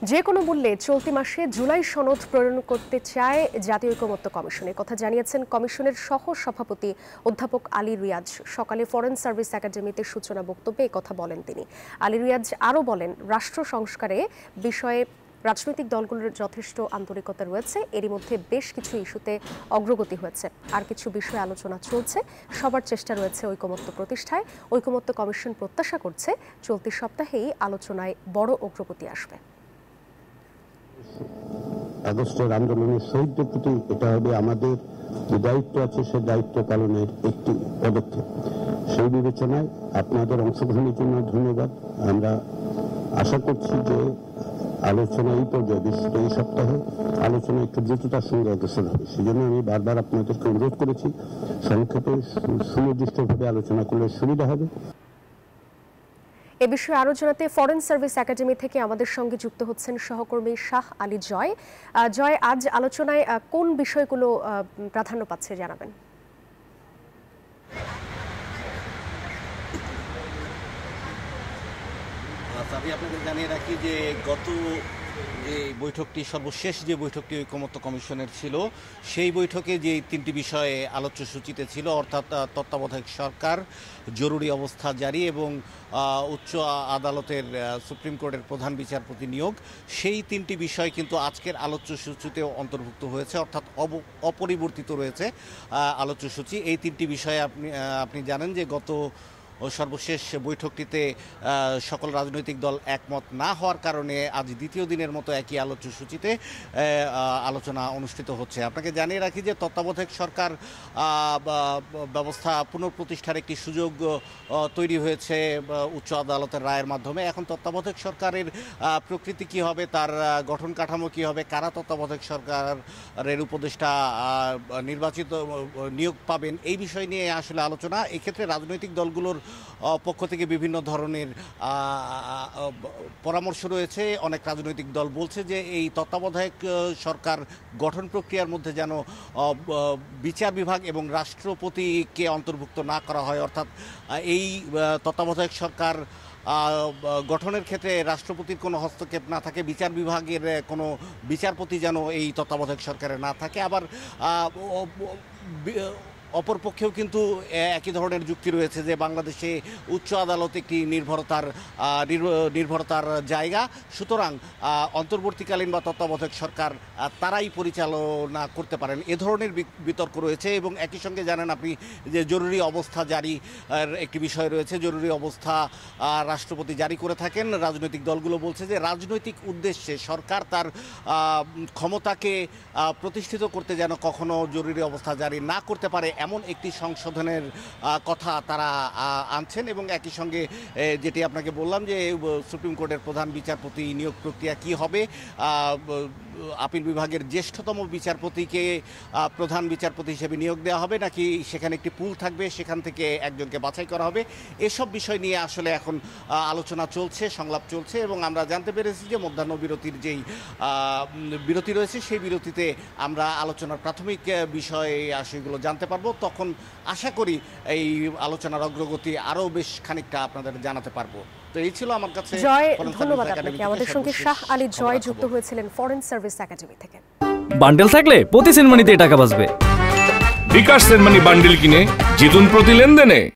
যে কোনো মূল্যে চলতি মাসে জুলাই সনদ প্রণয়ন করতে চায় জাতীয় ঐকমত্য কমিশন। কথা জানিয়েছেন কমিশনের সহ সভাপতি অধ্যাপক আলী রিয়াজ। সকালে ফরেন সার্ভিস একাডেমিতে সূচনা বক্তব্যে কথা বলেন তিনি। আলী রিয়াজ আরও বলেন, রাষ্ট্র সংস্কারে বিষয়ে রাজনৈতিক দলগুলোর যথেষ্ট আন্তরিকতা রয়েছে। এরই মধ্যে বেশ কিছু ইস্যুতে অগ্রগতি হয়েছে, আর কিছু বিষয়ে আলোচনা চলছে। সবার চেষ্টা রয়েছে ঐকমত্য প্রতিষ্ঠায়। ঐকমত্য কমিশন প্রত্যাশা করছে চলতি সপ্তাহেই আলোচনায় বড় অগ্রগতি আসবে। আগস্টের আন্দোলনের শহীদদের প্রতি এটা হবে আমাদের যে দায়িত্ব আছে, সে দায়িত্ব পালনের একটি পদক্ষেপ। সেই বিবেচনায় আপনাদের অংশগ্রহণের জন্য ধন্যবাদ। আমরা আশা করছি যে আলোচনা এই পর্যায়ে, বিশেষ এই সপ্তাহে আলোচনা একটু দ্রুততার সঙ্গে অগ্রসর হবে। সেজন্য আমি বারবার আপনাদেরকে অনুরোধ করেছি, সংক্ষেপে সুনির্দিষ্টভাবে আলোচনা করলে সুবিধা হবে। এ বিষয়ে আলোচনাতে ফরেন সার্ভিস একাডেমি থেকে আমাদের সঙ্গে যুক্ত হচ্ছেন সহকর্মী শাহ আলী জয়। জয়, আজ আলোচনায় কোন বিষয়গুলো প্রাধান্য পাচ্ছে জানাবেন? আমি আপনাদের জানিয়ে রাখি যে গত যে বৈঠকটি, সর্বশেষ যে বৈঠকটি ঐকমত্য কমিশনের ছিল, সেই বৈঠকে যে তিনটি বিষয়ে আলোচ্য সূচিতে ছিল, অর্থাৎ তত্ত্বাবধায়ক সরকার, জরুরি অবস্থা জারি এবং উচ্চ আদালতের সুপ্রিম কোর্টের প্রধান বিচারপতি নিয়োগ, সেই তিনটি বিষয় কিন্তু আজকের আলোচ্য সূচিতেও অন্তর্ভুক্ত হয়েছে, অর্থাৎ অপরিবর্তিত রয়েছে আলোচ্য সূচি। এই তিনটি বিষয়ে আপনি জানেন যে গত সর্বশেষ বৈঠকটিতে সকল রাজনৈতিক দল একমত না হওয়ার কারণে আজ দ্বিতীয় দিনের মতো একই আলোচ্য সূচিতে আলোচনা অনুষ্ঠিত হচ্ছে। আপনাকে জানিয়ে রাখি যে তত্ত্বাবধায়ক সরকার ব্যবস্থা পুনঃপ্রতিষ্ঠার একটি সুযোগ তৈরি হয়েছে উচ্চ আদালতের রায়ের মাধ্যমে। এখন তত্ত্বাবধায়ক সরকারের প্রকৃতি কী হবে, তার গঠন কাঠামো কী হবে, কারা তত্ত্বাবধায়ক সরকারের উপদেষ্টা নির্বাচিত নিয়োগ পাবেন, এই বিষয় নিয়ে আসলে আলোচনা। এক্ষেত্রে রাজনৈতিক দলগুলোর পক্ষ থেকে বিভিন্ন ধরনের পরামর্শ রয়েছে। অনেক রাজনৈতিক দল বলছে যে এই তত্ত্বাবধায়ক সরকার গঠন প্রক্রিয়ার মধ্যে যেন বিচার বিভাগ এবং রাষ্ট্রপতিকে অন্তর্ভুক্ত না করা হয়, অর্থাৎ এই তত্ত্বাবধায়ক সরকার গঠনের ক্ষেত্রে রাষ্ট্রপতির কোনো হস্তক্ষেপ না থাকে, বিচার বিভাগের কোনো বিচারপতি যেন এই তত্ত্বাবধায়ক সরকারে না থাকে। আবার অপরপক্ষেও কিন্তু একই ধরনের যুক্তি রয়েছে যে বাংলাদেশে উচ্চ আদালত একটি নির্ভরতার জায়গা, সুতরাং অন্তর্বর্তীকালীন বা তত্ত্বাবধায়ক সরকার তারাই পরিচালনা করতে পারেন। এ ধরনের বিতর্ক রয়েছে। এবং একই সঙ্গে জানেন আপনি যে জরুরি অবস্থা জারি একটি বিষয় রয়েছে। জরুরি অবস্থা রাষ্ট্রপতি জারি করে থাকেন। রাজনৈতিক দলগুলো বলছে যে রাজনৈতিক উদ্দেশ্যে সরকার তার ক্ষমতাকে প্রতিষ্ঠিত করতে যেন কখনো জরুরি অবস্থা জারি না করতে পারে, এমন একটি সংশোধনের কথা তারা আনছেন। এবং একই সঙ্গে যেটি আপনাকে বললাম যে সুপ্রিম কোর্টের প্রধান বিচারপতি নিয়োগ প্রক্রিয়া কি হবে, আপিল বিভাগের জ্যেষ্ঠতম বিচারপতিকে প্রধান বিচারপতি হিসেবে নিয়োগ দেওয়া হবে নাকি সেখানে একটি পুল থাকবে, সেখান থেকে একজনকে বাছাই করা হবে, এসব বিষয় নিয়ে আসলে এখন আলোচনা চলছে, সংলাপ চলছে। এবং আমরা জানতে পেরেছি যে মধ্যাহ্ন বিরতির যেই বিরতি রয়েছে, সেই বিরতিতে আমরা আলোচনার প্রাথমিক বিষয়ে সেগুলো জানতে পারবো। তখন আশা করি এই আলোচনার অগ্রগতি আরও বেশ খানিকটা আপনাদের জানাতে পারবো। তো এই ছিল আমার কাছে। ধন্যবাদ আপনাকে। আমাদের সঙ্গে শাহ আলী জয় যুক্ত হয়েছিলেন ফরেন সার্ভিস একাডেমি থেকে। বান্ডেল থাকলে প্রতি সেনমানিতে টাকা বাঁচবে। বিকাশ সেনমানি বান্ডেল কিনে জিতুন প্রতি লেনদেনে।